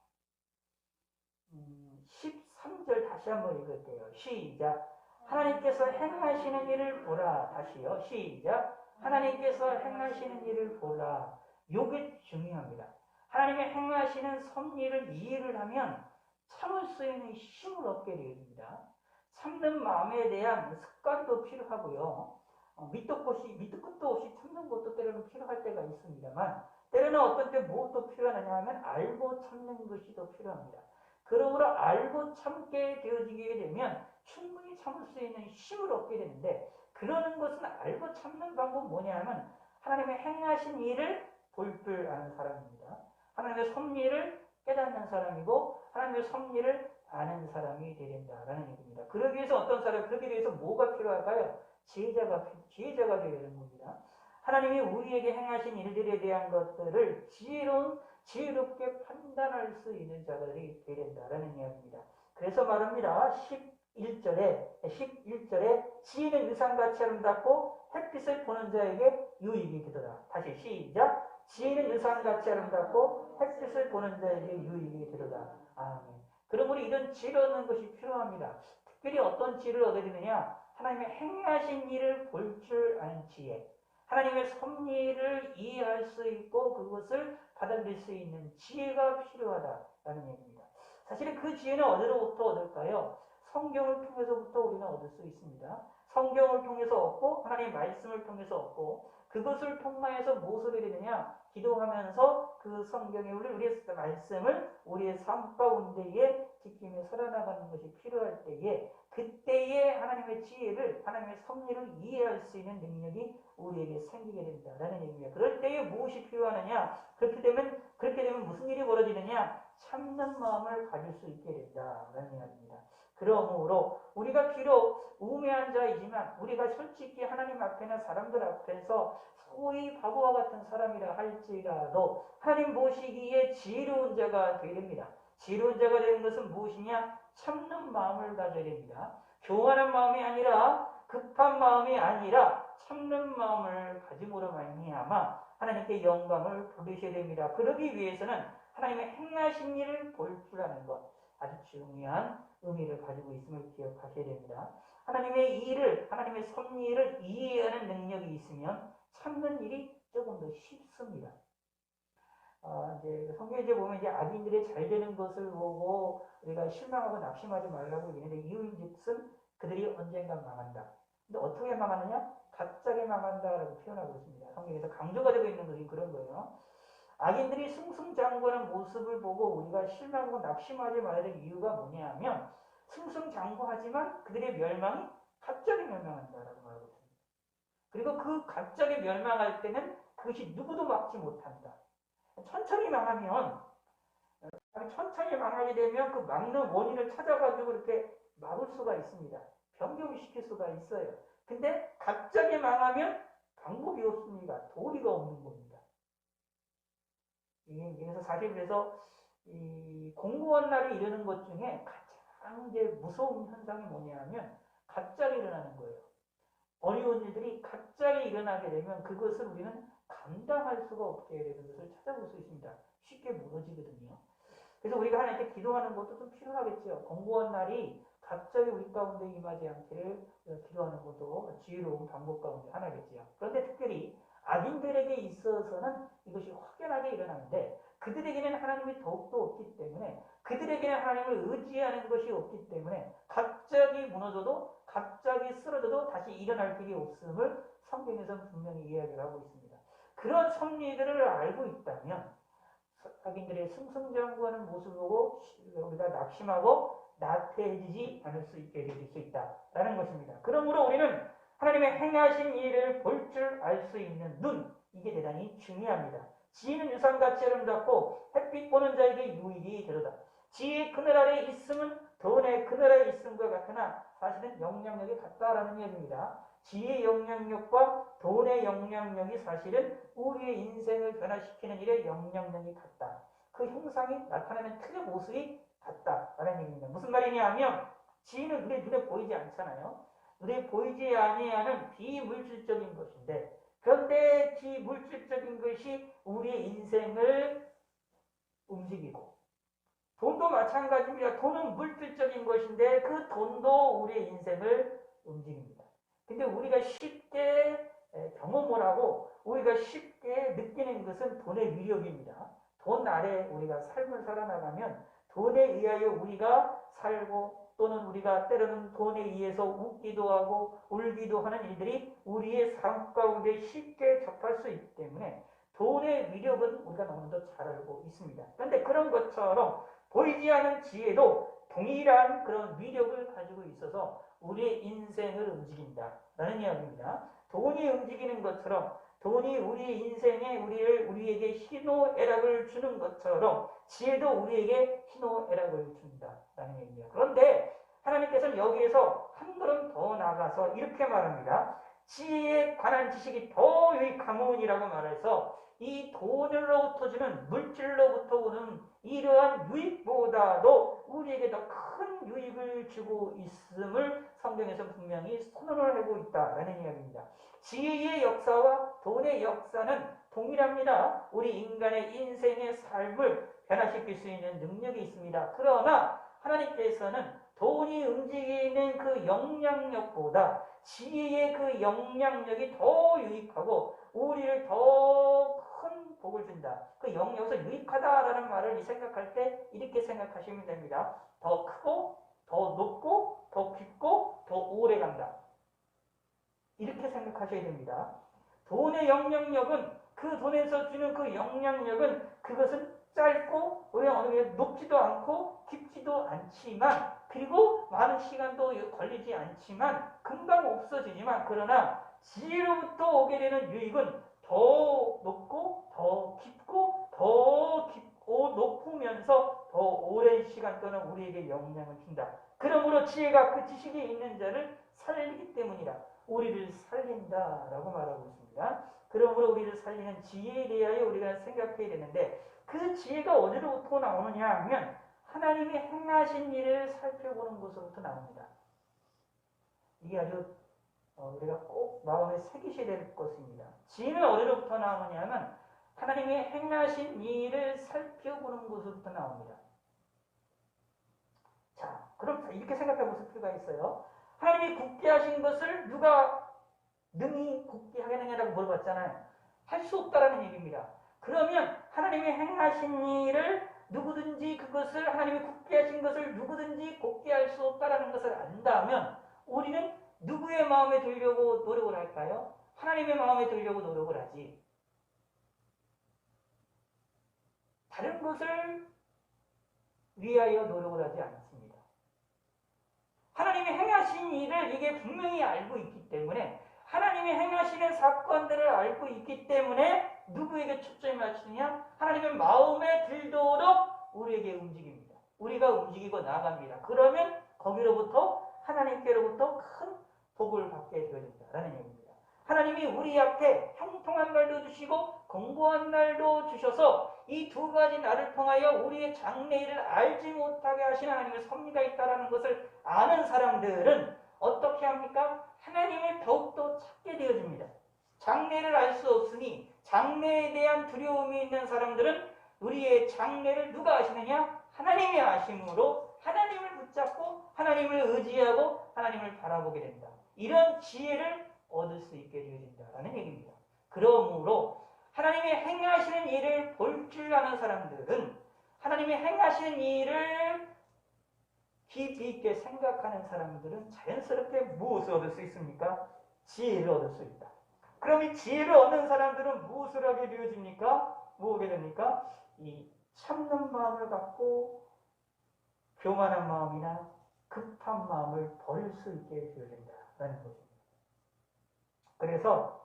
[SPEAKER 1] 13절 다시 한번 읽을게요. 시작. 하나님께서 행하시는 일을 보라. 다시요. 시작. 하나님께서 행하시는 일을 보라. 요게 중요합니다. 하나님의 행하시는 섭리를 이해를 하면 참을 수 있는 힘을 얻게 됩니다. 참는 마음에 대한 습관도 필요하고요. 밑도 끝도 없이 참는 것도 때로는 필요할 때가 있습니다만, 때로는 어떤 때 무엇도 필요하느냐 하면 알고 참는 것이 더 필요합니다. 그러므로 알고 참게 되어지게 되면 충분히 참을 수 있는 힘을 얻게 되는데, 그러는 것은 알고 참는 방법은 뭐냐 하면 하나님의 행하신 일을 볼 줄 아는 사람입니다. 하나님의 섭리를 깨닫는 사람이고 하나님의 섭리를 아는 사람이 되야 된다라는 얘기입니다. 그러기 위해서 어떤 사람, 그러기 위해서 뭐가 필요할까요? 지혜자가 되어야 되는 겁니다. 하나님이 우리에게 행하신 일들에 대한 것들을 지혜롭게 판단할 수 있는 자들이 되야 된다라는 이야기입니다. 그래서 말합니다. 11절에 지혜는 유상같이 아름답고 햇빛을 보는 자에게 유익이 되더라. 다시 시작. 지혜는 유상같이 아름답고 햇빛을 보는 자에게 유익이 되더라. 아멘. 그러므로 이런 지혜를 얻는 것이 필요합니다. 특별히 어떤 지혜를 얻어야 되느냐? 하나님의 행하신 일을 볼 줄 아는 지혜, 하나님의 섭리를 이해할 수 있고 그것을 받아들일 수 있는 지혜가 필요하다라는 얘기입니다. 사실은 그 지혜는 어디로부터 얻을까요? 성경을 통해서부터 우리는 얻을 수 있습니다. 성경을 통해서 얻고 하나님의 말씀을 통해서 얻고, 그것을 통하여서 무엇을 해야 되느냐? 기도하면서 그 성경의 우리의 말씀을 우리의 삶 가운데에 지키며 살아나가는 것이 필요할 때에, 그때에 하나님의 지혜를, 하나님의 섭리를 이해할 수 있는 능력이 우리에게 생기게 된다라는 얘기입니다. 그럴 때에 무엇이 필요하느냐? 그렇게 되면 무슨 일이 벌어지느냐? 참는 마음을 가질 수 있게 된다라는 이야기입니다. 그러므로 우리가 비록 우매한 자이지만, 우리가 솔직히 하나님 앞에나 사람들 앞에서 소위 바보와 같은 사람이라 할지라도 하나님 보시기에 지혜로운 자가 되어야 됩니다. 지혜로운 자가 되는 것은 무엇이냐? 참는 마음을 가져야 됩니다. 교만한 마음이 아니라, 급한 마음이 아니라 참는 마음을 가짐으로 말미암아 하나님께 영광을 돌리셔야 됩니다. 그러기 위해서는 하나님의 행하신 일을 볼 줄 아는 것, 아주 중요한 의미를 가지고 있음을 기억하셔야 됩니다. 하나님의 일을, 하나님의 섭리를 이해하는 능력이 있으면 참는 일이 조금 더 쉽습니다. 이제 성경에 보면 이제 악인들의 잘 되는 것을 보고 우리가 실망하고 낙심하지 말라고 얘기하는데, 이유인즉슨 그들이 언젠가 망한다. 근데 어떻게 망하느냐? 갑자기 망한다라고 표현하고 있습니다. 성경에서 강조가 되고 있는 것이 그런 거예요. 악인들이 승승장구하는 모습을 보고 우리가 실망하고 낙심하지 말아야 될 이유가 뭐냐 하면, 승승장구하지만 그들의 멸망이 갑자기 멸망한다라고 말하고 있습니다. 그리고 그 갑자기 멸망할 때는 그것이 누구도 막지 못한다. 천천히 망하면, 천천히 망하게 되면 그 막는 원인을 찾아가지고 이렇게 막을 수가 있습니다. 변경시킬 수가 있어요. 근데 갑자기 망하면 방법이 없습니다. 도리가 없는 겁니다. 그래서 사실 이 공무원 날이 이르는 것 중에 가장 이제 무서운 현상이 뭐냐 하면 갑자기 일어나는 거예요. 어려운 일들이 갑자기 일어나게 되면 그것을 우리는 감당할 수가 없게 되는 것을 찾아볼 수 있습니다. 쉽게 무너지거든요. 그래서 우리가 하나님께 기도하는 것도 좀 필요하겠죠. 공무원 날이 갑자기 우리 가운데 임하지 않기를 기도하는 것도 지혜로운 방법 가운데 하나겠죠. 그런데 특별히 악인들에게 있어서는 이것이 확연하게 일어나는데, 그들에게는 하나님이 더욱더 없기 때문에, 그들에게는 하나님을 의지하는 것이 없기 때문에 갑자기 무너져도, 갑자기 쓰러져도 다시 일어날 길이 없음을 성경에서는 분명히 이야기를 하고 있습니다. 그런 섭리들을 알고 있다면 악인들의 승승장구하는 모습을 보고 우리가 낙심하고 나태해지지 않을 수 있게 될 수 있다라는 것입니다. 그러므로 우리는 하나님의 행하신 일을 볼 줄 알 수 있는 눈, 이게 대단히 중요합니다. 지혜는 유산같이 아름답고 햇빛 보는 자에게 유익이 되도다. 지혜의 그늘 아래 있음은 돈의 그늘 아래 있음과 같으나 사실은 영향력이 같다라는 얘기입니다. 지혜의 영향력과 돈의 영향력이 사실은 우리의 인생을 변화시키는 일에 영향력이 같다. 그 형상이 나타나는 틀의 모습이 같다라는 얘기입니다. 무슨 말이냐면 지혜는 눈에 보이지 않잖아요. 눈에 보이지 아니하는 비물질적인 것인데, 그런데 비물질적인 것이 우리의 인생을 움직이고, 돈도 마찬가지입니다. 돈은 물질적인 것인데 그 돈도 우리의 인생을 움직입니다. 근데 우리가 쉽게 경험을 하고 우리가 쉽게 느끼는 것은 돈의 위력입니다. 돈 아래 우리가 삶을 살아나가면 돈에 의하여 우리가 살고, 또는 우리가 때로는 돈에 의해서 웃기도 하고 울기도 하는 일들이 우리의 삶 가운데 쉽게 접할 수 있기 때문에 돈의 위력은 우리가 너무도 잘 알고 있습니다. 그런데 그런 것처럼 보이지 않는 지혜도 동일한 그런 위력을 가지고 있어서 우리의 인생을 움직인다라는 이야기입니다. 돈이 움직이는 것처럼, 돈이 우리 인생에 우리에게 희노애락을 주는 것처럼 지혜도 우리에게 희노애락을 준다라는 얘기입니다. 그런데 하나님께서는 여기에서 한 걸음 더 나아가서 이렇게 말합니다. 지혜에 관한 지식이 더 유익하므니라고 말해서 이 돈으로부터 주는, 물질로부터 오는 이러한 유익보다도 우리에게 더 큰 유익을 주고 있음을 성경에서 분명히 선언을 하고 있다라는 이야기입니다. 지혜의 역사와 돈의 역사는 동일합니다. 우리 인간의 인생의 삶을 변화시킬 수 있는 능력이 있습니다. 그러나 하나님께서는 돈이 움직이는 그 영향력보다 지혜의 그 영향력이 더 유익하고 우리를 더 큰 복을 준다. 그 여기서 유익하다라는 말을 생각할 때 이렇게 생각하시면 됩니다. 더 크고 더 높고 더 깊고 더 오래 간다. 이렇게 생각하셔야 됩니다. 돈의 영향력은, 그 돈에서 주는 그 영향력은, 그것은 짧고 높지도 않고 깊지도 않지만, 그리고 많은 시간도 걸리지 않지만 금방 없어지지만, 그러나 지혜로부터 오게 되는 유익은 더 높고 더 깊고 더 깊고 높으면서 더 오랜 시간 동안 우리에게 영향을 준다. 그러므로 지혜가 그 지식이 있는 자를 살리기 때문이라. 우리를 살린다라고 말하고 있습니다. 그러므로 우리를 살리는 지혜에 대하여 우리가 생각해야 되는데, 그 지혜가 어디로부터 나오느냐 하면 하나님이 행하신 일을 살펴보는 것으로부터 나옵니다. 이게 아주 우리가 꼭 마음에 새기셔야 될 것입니다. 지혜는 어디로부터 나오느냐 하면 하나님이 행하신 일을 살펴보는 것으로부터 나옵니다. 자, 그럼 이렇게 생각해 보실 필요가 있어요. 하나님이 굳게 하신 것을 누가 능히 굳게 하겠느냐라고 물어봤잖아요. 할 수 없다라는 얘기입니다. 그러면 하나님이 행하신 일을 누구든지, 그것을 하나님이 굳게 하신 것을 누구든지 굳게 할 수 없다라는 것을 안다면 우리는 누구의 마음에 들려고 노력을 할까요? 하나님의 마음에 들려고 노력을 하지. 다른 것을 위하여 노력을 하지 않습니다. 하나님이 행하신 일을 이게 분명히 알고 있기 때문에, 하나님이 행하시는 사건들을 알고 있기 때문에 누구에게 초점이 맞추느냐? 하나님의 마음에 들도록 우리에게 움직입니다. 우리가 움직이고 나아갑니다. 그러면 거기로부터, 하나님께로부터 큰 복을 받게 되어진다라는 얘기입니다. 하나님이 우리 앞에 형통한 날도 주시고 공고한 날도 주셔서 이 두 가지 날을 통하여 우리의 장래일을 알지 못하게 하신 하나님의 섭리가 있다는 것을 아는 사람들은 어떻게 합니까? 하나님을 더욱더 찾게 되어집니다. 장래를 알 수 없으니 장래에 대한 두려움이 있는 사람들은 우리의 장래를 누가 아시느냐? 하나님이 아심으로 하나님을 붙잡고 하나님을 의지하고 하나님을 바라보게 된다. 이런 지혜를 얻을 수 있게 되어진다는 얘기입니다. 그러므로 하나님이 행하시는 일을 볼 줄 아는 사람들은, 하나님이 행하시는 일을 깊이 있게 생각하는 사람들은 자연스럽게 무엇을 얻을 수 있습니까? 지혜를 얻을 수 있다. 그럼 이 지혜를 얻는 사람들은 무엇을 하게 되어집니까? 뭐 하게 됩니까? 이 참는 마음을 갖고 교만한 마음이나 급한 마음을 버릴 수 있게 되어진다는 것입니다. 그래서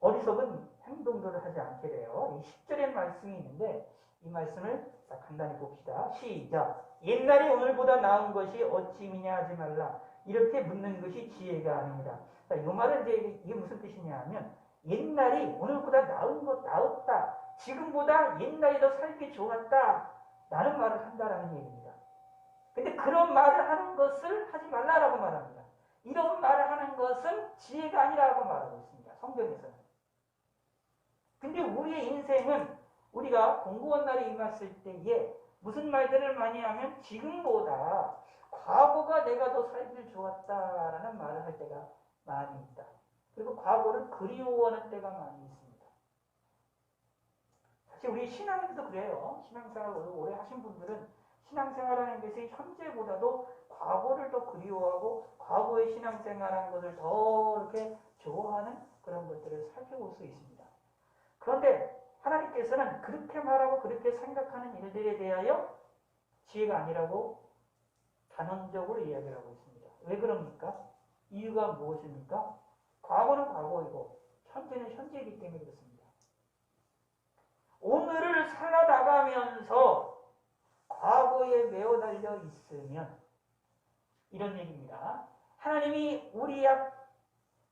[SPEAKER 1] 어리석은 행동들을 하지 않게 돼요. 이 10절의 말씀이 있는데 이 말씀을 간단히 봅시다. 시작. 옛날이 오늘보다 나은 것이 어찌미냐 하지 말라. 이렇게 묻는 것이 지혜가 아닙니다. 이 말은 이게 무슨 뜻이냐 하면 옛날이 오늘보다 나은 것, 나았다. 지금보다 옛날이 더 살기 좋았다. 라는 말을 한다라는 얘기입니다. 근데 그런 말을 하는 것을 하지 말라라고 말합니다. 이런 말을 하는 것은 지혜가 아니라고 말하고 있습니다. 성경에서는. 근데 우리의 인생은 우리가 공고한 날이 임했을 때에 무슨 말들을 많이 하면 지금보다 과거가 내가 더 살기 좋았다라는 말을 할 때가 많이 있다. 그리고 과거를 그리워하는 때가 많이 있습니다. 사실 우리 신앙에서도 그래요. 신앙생활을 오래 하신 분들은 신앙생활하는 것이 현재보다도 과거를 더 그리워하고 과거의 신앙생활하는 것을 더 이렇게 좋아하는 그런 것들을 살펴볼 수 있습니다. 그런데 하나님께서는 그렇게 말하고 그렇게 생각하는 일들에 대하여 지혜가 아니라고 단언적으로 이야기를 하고 있습니다. 왜 그럽니까? 이유가 무엇입니까? 과거는 과거이고 현재는 현재이기 때문에 그렇습니다. 오늘을 살아나가면서 과거에 매어 달려 있으면 이런 얘기입니다.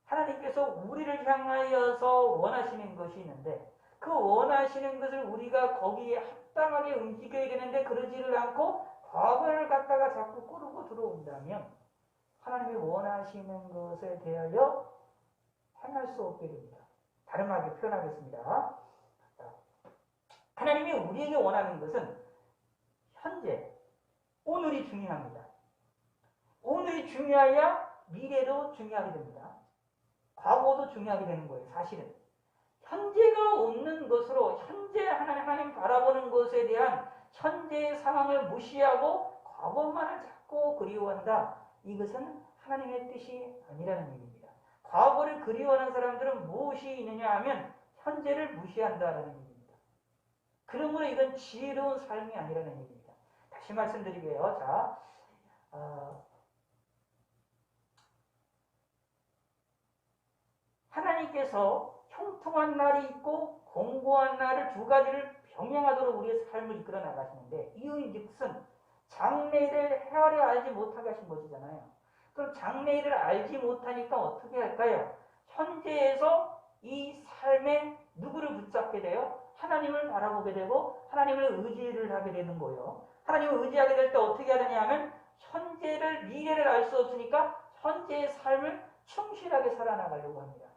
[SPEAKER 1] 하나님께서 우리를 향하여서 원하시는 것이 있는데 그 원하시는 것을 우리가 거기에 합당하게 움직여야 되는데 그러지를 않고 과거를 갖다가 자꾸 꾸르고 들어온다면 하나님이 원하시는 것에 대하여 행할 수 없게 됩니다. 다른 말로 표현하겠습니다. 하나님이 우리에게 원하는 것은 현재, 오늘이 중요합니다. 오늘이 중요해야 미래도 중요하게 됩니다. 과거도 중요하게 되는 거예요. 사실은. 현재가 없는 것으로 현재 하나님 바라보는 것에 대한 현재의 상황을 무시하고 과거만을 자꾸 그리워한다. 이것은 하나님의 뜻이 아니라는 얘기입니다. 과거를 그리워하는 사람들은 무엇이 있느냐 하면 현재를 무시한다라는 얘기입니다. 그러므로 이건 지혜로운 삶이 아니라는 얘기입니다. 다시 말씀드리게요. 자, 하나님께서 형통한 날이 있고 공고한 날을 두 가지를 병행하도록 우리의 삶을 이끌어 나가시는데 이유인즉슨 장래일을 헤아려 알지 못하게 하신 것이잖아요. 그럼 장래일을 알지 못하니까 어떻게 할까요? 현재에서 이 삶에 누구를 붙잡게 돼요? 하나님을 바라보게 되고 하나님을 의지를 하게 되는 거예요. 하나님을 의지하게 될 때 어떻게 하느냐 하면 현재를 미래를 알 수 없으니까 현재의 삶을 충실하게 살아나가려고 합니다.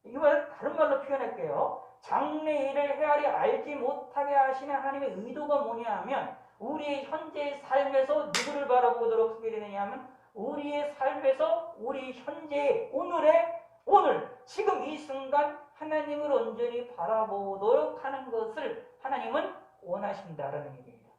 [SPEAKER 1] 이걸 다른 말로 표현할게요. 장래일을 헤아려 알지 못하게 하시는 하나님의 의도가 뭐냐 하면 우리의 현재의 삶에서 누구를 바라보도록 하게 되느냐 하면 우리의 삶에서 우리 현재의 오늘 지금 이 순간 하나님을 온전히 바라보도록 하는 것을 하나님은 원하신다라는 얘기입니다.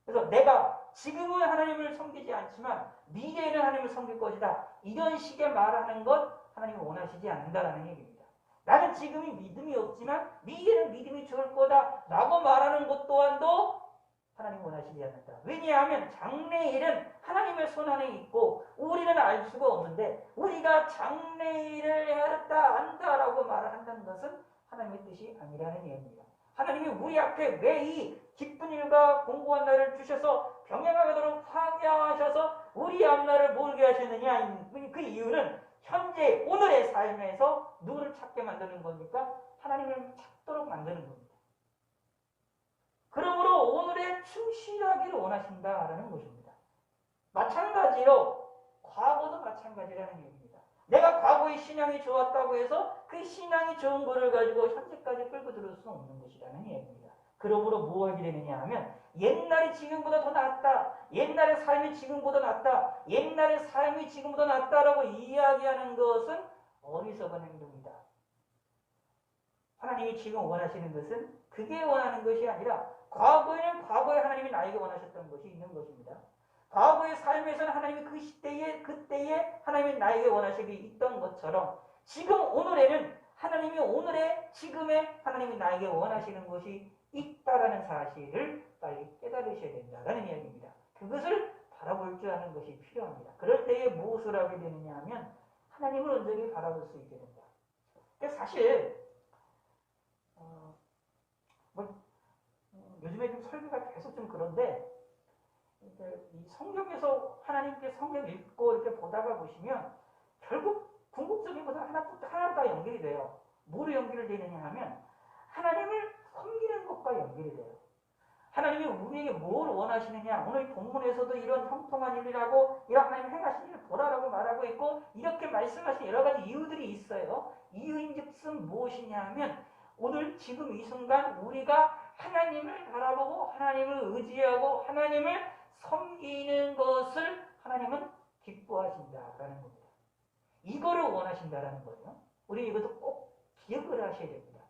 [SPEAKER 1] 그래서 내가 지금은 하나님을 섬기지 않지만 미래에는 하나님을 섬길 것이다. 이런 식의 말하는 것 하나님은 원하시지 않는다라는 얘기입니다. 나는 지금이 믿음이 없지만 미래는 믿음이 좋을 거다 라고 말하는 것 또한도 하나님은 원하시지 않는다. 왜냐하면 장래일은 하나님의 손안에 있고 우리는 알 수가 없는데 우리가 장래일을 헤아렸다 안다라고 말을 한다는 것은 하나님의 뜻이 아니라는 얘기입니다. 하나님이 우리 앞에 왜 이 기쁜 일과 공고한 날을 주셔서 병행하도록 파괴하셔서 우리 앞날을 모르게 하셨느냐. 그 이유는 현재 오늘의 삶에서 누구를 찾게 만드는 겁니까? 하나님을 찾도록 만드는 겁니다. 그러므로 오늘에 충실하기를 원하신다라는 것입니다. 마찬가지로 과거도 마찬가지라는 얘기입니다. 내가 과거의 신앙이 좋았다고 해서 그 신앙이 좋은 거를 가지고 현재까지 끌고 들을 수 없는 것이라는 얘기입니다. 그러므로 무엇이 되느냐 하면 옛날이 지금보다 더 낫다. 옛날의 삶이 지금보다 낫다. 옛날의 삶이 지금보다 낫다라고 이야기하는 것은 어리석은 행동이다. 하나님이 지금 원하시는 것은 그게 원하는 것이 아니라 과거에는 과거에 하나님이 나에게 원하셨던 것이 있는 것입니다. 과거의 삶에서는 하나님이 그 시대에 그때에 하나님이 나에게 원하시기 있던 것처럼 지금 오늘에는 하나님이 오늘의 지금에 하나님이 나에게 원하시는 것이 있다라는 사실을 빨리 깨달으셔야 된다라는 이야기입니다. 그것을 바라볼 줄 아는 것이 필요합니다. 그럴 때에 무엇을 하게 되느냐 하면 하나님을 온전히 바라볼 수 있게 된다. 근데 사실 요즘에 좀 설교가 계속 좀 그런데 이 성경에서 하나님께 성경 읽고 이렇게 보다가 보시면 결국 궁극적인 것은 하나로 다 연결이 돼요. 뭐로 연결이 되느냐 하면 하나님을 섬기는 것과 연결이 돼요. 하나님이 우리에게 뭘 원하시느냐, 오늘 본문에서도 이런 형통한 일이라고 이런 하나님 행하신 일을 보라라고 말하고 있고 이렇게 말씀하신 여러 가지 이유들이 있어요. 이유인즉슨 무엇이냐 하면 오늘 지금 이 순간 우리가 하나님을 바라보고 하나님을 의지하고 하나님을 섬기는 것을 하나님은 기뻐하신다라는 겁니다. 이거를 원하신다라는 거예요. 우리 이것도 꼭 기억을 하셔야 됩니다.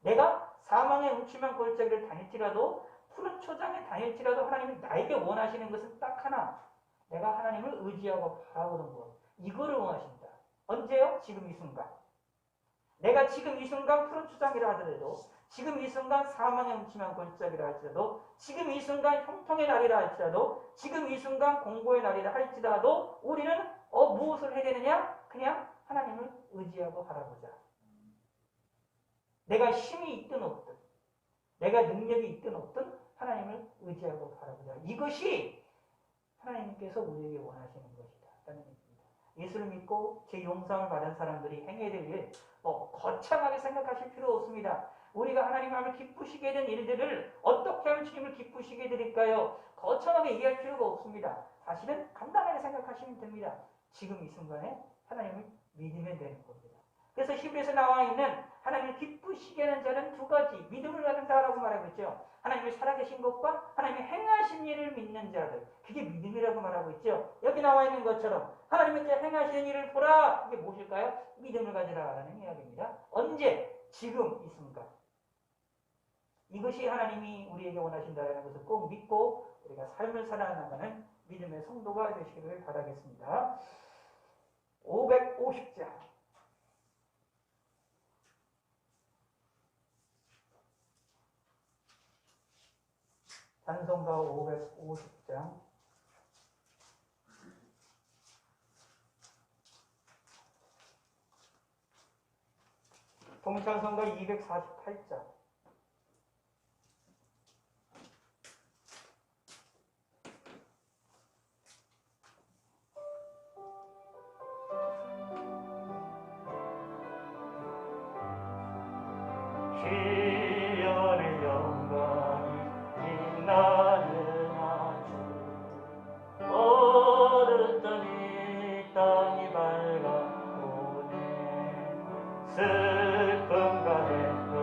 [SPEAKER 1] 내가 사망의 음침한 골짜기를 다닐지라도 푸른 초장에 다닐지라도 하나님이 나에게 원하시는 것은 딱 하나. 내가 하나님을 의지하고 바라보는 것. 이거를 원하신다. 언제요? 지금 이 순간. 내가 지금 이 순간 푸른 초장이라 하더라도 지금 이 순간 사망의 음침한 골짜기라 할지라도 지금 이 순간 형통의 날이라 할지라도 지금 이 순간 공고의 날이라 할지라도 우리는 무엇을 해야 되느냐? 그냥 하나님을 의지하고 바라보자. 내가 힘이 있든 없든 내가 능력이 있든 없든 하나님을 의지하고 바라보자. 이것이 하나님께서 우리에게 원하시는 것이다. 라는 얘기입니다. 예수를 믿고 제 용서를 받은 사람들이 행해야 될 일, 거창하게 생각하실 필요 없습니다. 우리가 하나님을 기쁘시게 된 일들을 어떻게 하면 주님을 기쁘시게 드릴까요? 거창하게 얘기할 필요가 없습니다. 사실은 간단하게 생각하시면 됩니다. 지금 이 순간에 하나님을 믿으면 되는 겁니다. 그래서 히브리서에 나와 있는 하나님을 기쁘시게 하는 자는 두 가지 믿음을 가진 자라고 말하고 있죠. 하나님이 살아계신 것과 하나님이 행하신 일을 믿는 자들, 그게 믿음이라고 말하고 있죠. 여기 나와 있는 것처럼 하나님이 행하시는 일을 보라. 이게 무엇일까요? 믿음을 가지라라는 이야기입니다. 언제? 지금 이 순간. 이것이 하나님이 우리에게 원하신다는 것을 꼭 믿고 우리가 삶을 살아나가는 믿음의 성도가 되시기를 바라겠습니다. 550장 찬송가 550장 통찬송가 248장 시온의 영광이 빛나는 아주 오르던 이 땅이 밝았오네 슬픔과 해도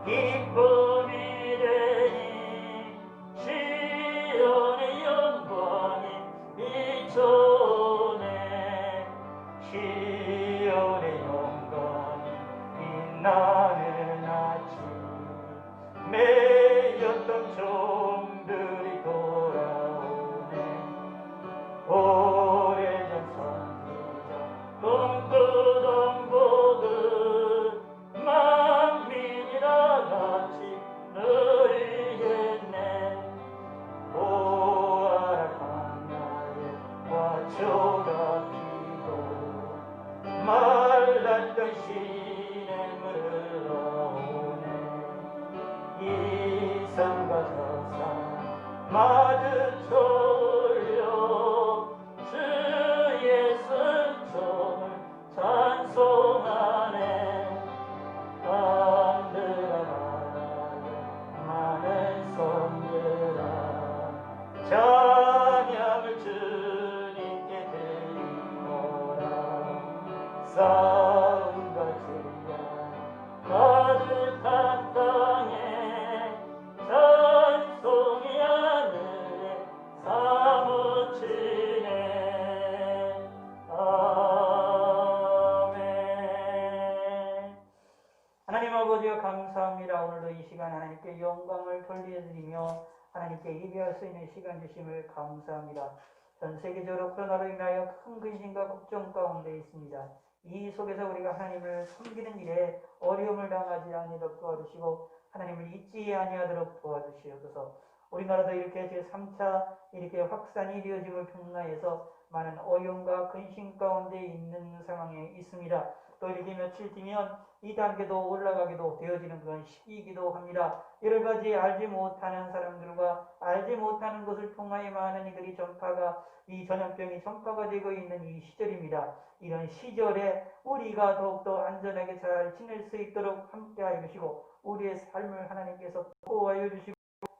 [SPEAKER 1] 기쁨이 되니 시온의 영광이 비춰오네 시온의 영광이 빛나는 아침 매였던 종들이 돌아오네 오래전 선지자 꿈꾸던 복은 만민이 다같이 누리겠네 보아라 광야에 화초가 피고 말랐던 시냇물을 흘러오네 이 산과 저 산 마주쳐 올려 주의 순종을 찬송하네 땅들아 말하네 많은 성들아 찬양을 주님께 드리노라 싸움과 질량 가득한 땅에 찬송이 하늘에 사무치네 아멘. 하나님 아버지여 감사합니다. 오늘도 이 시간 하나님께 영광을 돌려드리며 하나님께 예배할 수 있는 시간 주심을 감사합니다. 전 세계적으로 코로나로 인하여 큰 근심과 걱정 가운데 있습니다. 이 속에서 우리가 하나님을 섬기는 일에 어려움을 당하지 아니도록 도와주시고 하나님을 잊지 아니하도록 도와주시옵소서. 우리나라도 이렇게 제3차 이렇게 확산이 이루어짐을 통하여서 많은 어려움과 근심 가운데 있는 상황에 있습니다. 또 이렇게 며칠 뒤면 이 단계도 올라가기도 되어지는 그런 시기이기도 합니다. 여러 가지 알지 못하는 사람들과 알지 못하는 것을 통하여 많은 이들이 이 전염병이 전파가 되고 있는 이 시절입니다. 이런 시절에 우리가 더욱더 안전하게 잘 지낼 수 있도록 함께하여 주시고 우리의 삶을 하나님께서 보호하여 주시고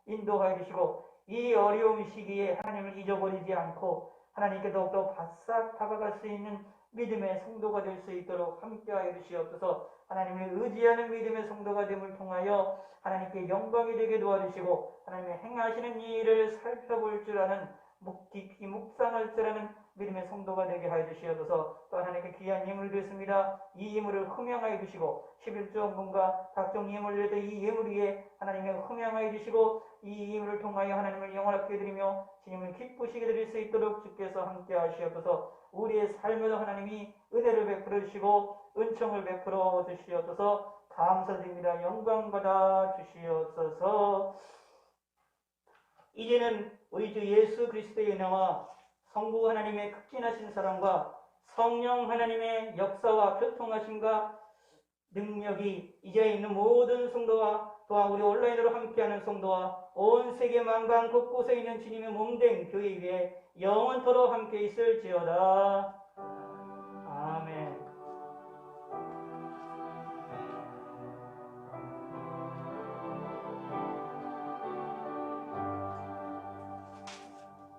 [SPEAKER 1] 인도하여 주시고 이 어려운 시기에 하나님을 잊어버리지 않고 하나님께 더욱더 바싹 다가갈 수 있는 믿음의 성도가 될 수 있도록 함께하여 주시옵소서. 하나님을 의지하는 믿음의 성도가 됨을 통하여 하나님께 영광이 되게 도와주시고 하나님의 행하시는 일을 살펴볼 줄 아는 깊이 묵상할 줄 아는 믿음의 성도가 되게 하여 주시옵소서. 또 하나님께 귀한 예물을 드렸습니다. 이 예물을 흠양하여 주시고 11조원금과 각종 예물을 드렸던 이 예물 위에 하나님의 흠양하여 주시고 이 예물을 통하여 하나님을 영원하게 드리며 주님을 기쁘시게 드릴 수 있도록 주께서 함께 하시옵소서. 우리의 삶에도 하나님이 은혜를 베풀어 주시고 은총을 베풀어 주시옵소서. 감사드립니다. 영광 받아 주시옵소서. 이제는 우리 주 예수 그리스도의 은혜와 성부 하나님의 극진하신 사랑과 성령 하나님의 역사와 교통하심과 능력이 이제 있는 모든 성도와 또한 우리 온라인으로 함께하는 성도와 온 세계 만방 곳곳에 있는 주님의 몸된 교회 위에 영원토록 함께 있을지어다.